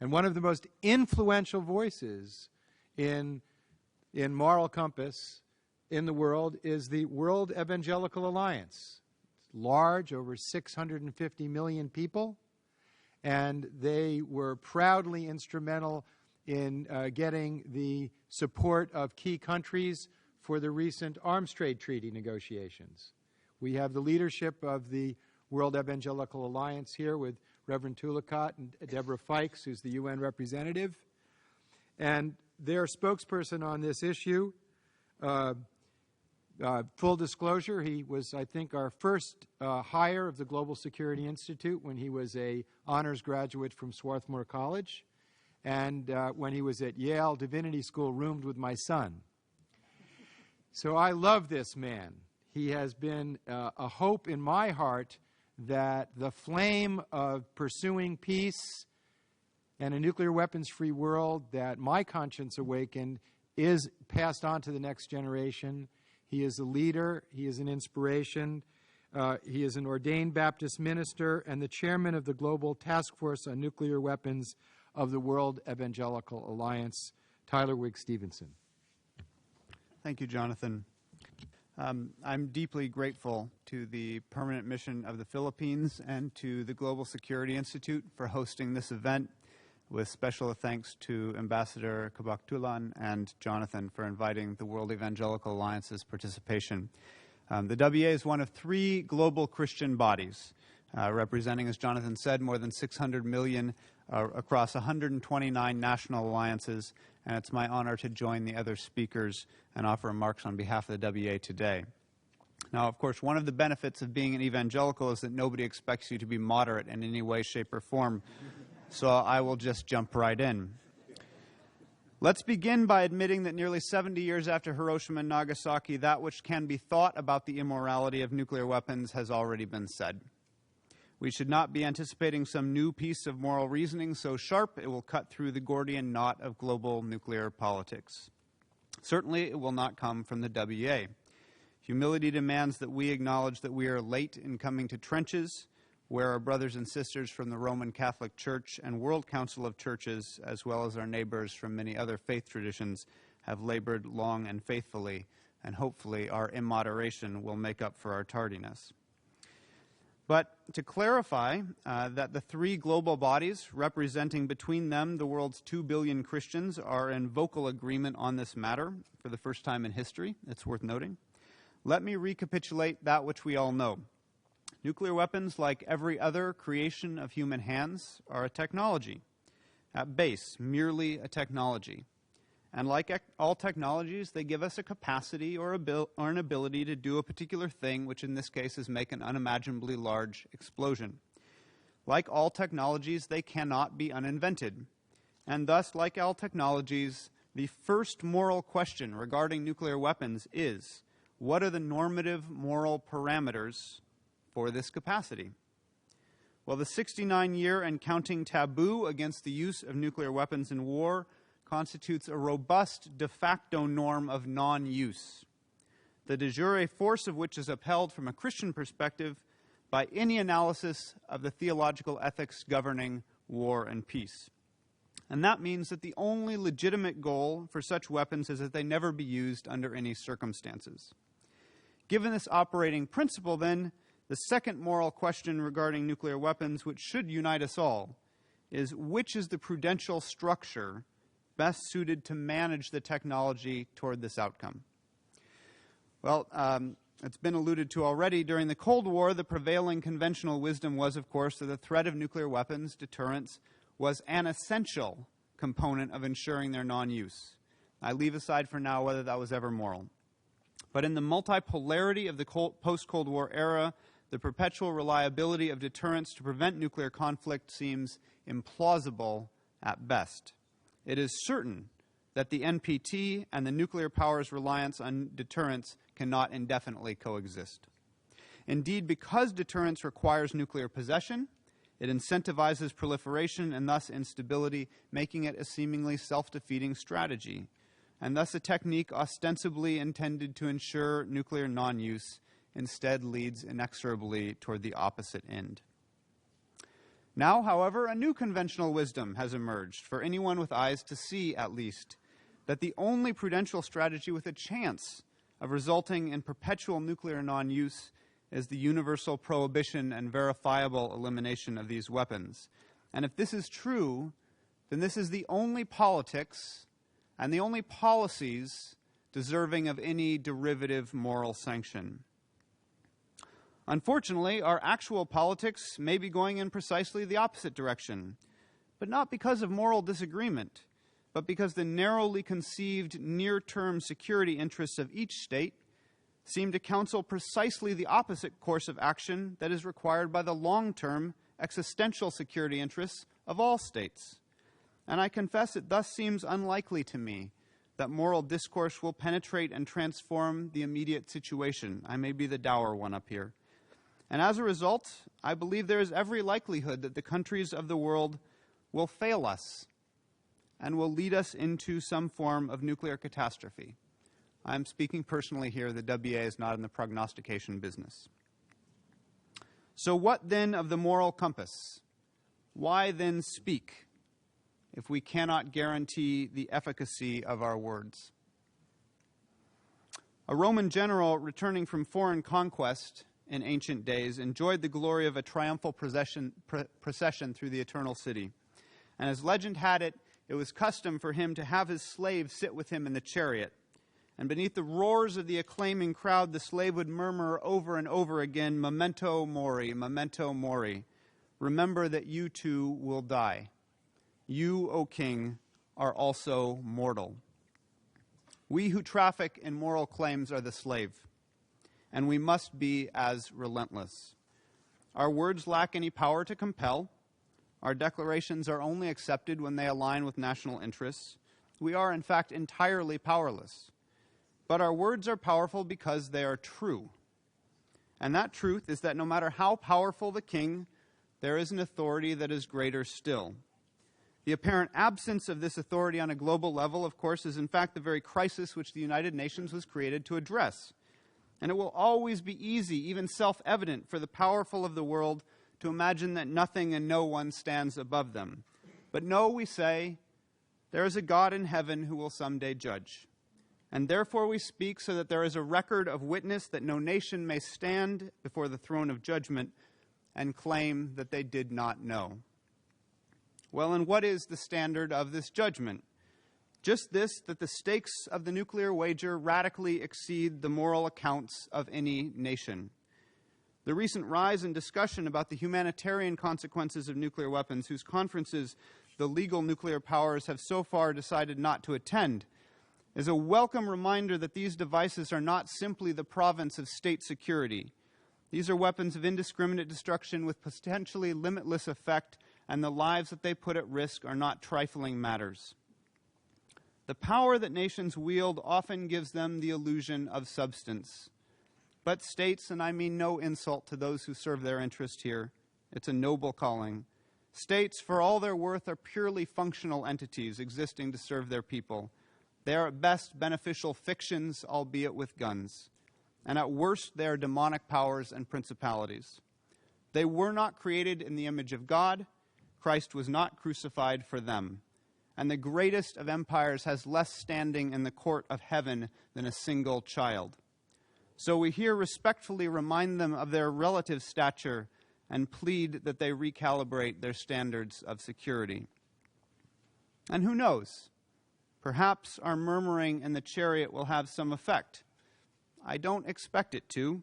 And one of the most influential voices in moral compass in the world is the World Evangelical Alliance. It's large, over 650 million people, and they were proudly instrumental in getting the support of key countries for the recent arms trade treaty negotiations. We have the leadership of the World Evangelical Alliance here with Reverend Tullicott and Deborah Fikes, who's the UN representative. And their spokesperson on this issue, full disclosure, he was, I think, our first hire of the Global Security Institute when he was an honors graduate from Swarthmore College, and when he was at Yale Divinity School, roomed with my son. So I love this man. He has been a hope in my heart that the flame of pursuing peace and a nuclear weapons-free world that my conscience awakened is passed on to the next generation. He is a leader. He is an inspiration. He is an ordained Baptist minister and the chairman of the Global Task Force on Nuclear Weapons of the World Evangelical Alliance, Tyler Wigg Stevenson. Thank you, Jonathan. I'm deeply grateful to the Permanent Mission of the Philippines and to the Global Security Institute for hosting this event, with special thanks to Ambassador Cabactulan and Jonathan for inviting the World Evangelical Alliance's participation. The WA is one of 3 global Christian bodies, representing, as Jonathan said, more than 600 million across 129 national alliances, and it's my honor to join the other speakers and offer remarks on behalf of the WA today. Now, of course, one of the benefits of being an evangelical is that nobody expects you to be moderate in any way, shape, or form, so I will just jump right in. Let's begin by admitting that nearly 70 years after Hiroshima and Nagasaki, that which can be thought about the immorality of nuclear weapons has already been said. We should not be anticipating some new piece of moral reasoning so sharp it will cut through the Gordian knot of global nuclear politics. Certainly, it will not come from the WA. Humility demands that we acknowledge that we are late in coming to trenches, where our brothers and sisters from the Roman Catholic Church and World Council of Churches, as well as our neighbors from many other faith traditions, have labored long and faithfully, and hopefully our immoderation will make up for our tardiness. But to clarify that the 3 global bodies representing between them the world's 2 billion Christians are in vocal agreement on this matter for the first time in history, it's worth noting. Let me recapitulate that which we all know. Nuclear weapons, like every other creation of human hands, are a technology. At base, merely a technology. And like all technologies, they give us a capacity or an ability to do a particular thing, which in this case is make an unimaginably large explosion. Like all technologies, they cannot be uninvented. And thus, like all technologies, the first moral question regarding nuclear weapons is, what are the normative moral parameters for this capacity? Well, the 69-year and counting taboo against the use of nuclear weapons in war constitutes a robust de facto norm of non-use, the de jure force of which is upheld from a Christian perspective by any analysis of the theological ethics governing war and peace. And that means that the only legitimate goal for such weapons is that they never be used under any circumstances. Given this operating principle, then, the second moral question regarding nuclear weapons, which should unite us all, is which is the prudential structure best suited to manage the technology toward this outcome? Well, it's been alluded to already. During the Cold War, the prevailing conventional wisdom was, of course, that the threat of nuclear weapons deterrence was an essential component of ensuring their non-use. I leave aside for now whether that was ever moral. But in the multipolarity of the post-Cold War era, the perpetual reliability of deterrence to prevent nuclear conflict seems implausible at best. It is certain that the NPT and the nuclear power's reliance on deterrence cannot indefinitely coexist. Indeed, because deterrence requires nuclear possession, it incentivizes proliferation and thus instability, making it a seemingly self-defeating strategy, and thus a technique ostensibly intended to ensure nuclear non-use instead leads inexorably toward the opposite end. Now, however, a new conventional wisdom has emerged, for anyone with eyes to see at least, that the only prudential strategy with a chance of resulting in perpetual nuclear non-use is the universal prohibition and verifiable elimination of these weapons. And if this is true, then this is the only politics and the only policies deserving of any derivative moral sanction. Unfortunately, our actual politics may be going in precisely the opposite direction, but not because of moral disagreement, but because the narrowly conceived near-term security interests of each state seem to counsel precisely the opposite course of action that is required by the long-term existential security interests of all states. And I confess it thus seems unlikely to me that moral discourse will penetrate and transform the immediate situation. I may be the dour one up here. And as a result, I believe there is every likelihood that the countries of the world will fail us and will lead us into some form of nuclear catastrophe. I'm speaking personally here. The WA is not in the prognostication business. So what then of the moral compass? Why then speak if we cannot guarantee the efficacy of our words? A Roman general returning from foreign conquest in ancient days enjoyed the glory of a triumphal procession through the eternal city. And as legend had it, it was custom for him to have his slave sit with him in the chariot. And beneath the roars of the acclaiming crowd, the slave would murmur over and over again, memento mori, memento mori. Remember that you too will die. You, O king, are also mortal. We who traffic in moral claims are the slave, and we must be as relentless. Our words lack any power to compel. Our declarations are only accepted when they align with national interests. We are, in fact, entirely powerless. But our words are powerful because they are true. And that truth is that no matter how powerful the king, there is an authority that is greater still. The apparent absence of this authority on a global level, of course, is in fact the very crisis which the United Nations was created to address. And it will always be easy, even self-evident, for the powerful of the world to imagine that nothing and no one stands above them. But no, we say, there is a God in heaven who will someday judge. And therefore we speak so that there is a record of witness that no nation may stand before the throne of judgment and claim that they did not know. Well, and what is the standard of this judgment? Just this, that the stakes of the nuclear wager radically exceed the moral accounts of any nation. The recent rise in discussion about the humanitarian consequences of nuclear weapons, whose conferences the legal nuclear powers have so far decided not to attend, is a welcome reminder that these devices are not simply the province of state security. These are weapons of indiscriminate destruction with potentially limitless effect, and the lives that they put at risk are not trifling matters. The power that nations wield often gives them the illusion of substance. But states, and I mean no insult to those who serve their interest here, it's a noble calling. States, for all their worth, are purely functional entities existing to serve their people. They are at best beneficial fictions, albeit with guns. And at worst, they are demonic powers and principalities. They were not created in the image of God. Christ was not crucified for them. And the greatest of empires has less standing in the court of heaven than a single child. So we here respectfully remind them of their relative stature and plead that they recalibrate their standards of security. And who knows? Perhaps our murmuring in the chariot will have some effect. I don't expect it to,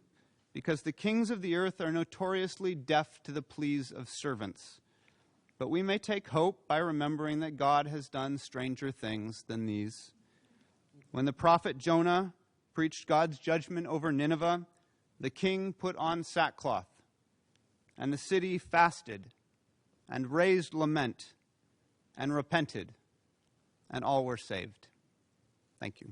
because the kings of the earth are notoriously deaf to the pleas of servants. But we may take hope by remembering that God has done stranger things than these. When the prophet Jonah preached God's judgment over Nineveh, the king put on sackcloth, and the city fasted and raised lament and repented, and all were saved. Thank you.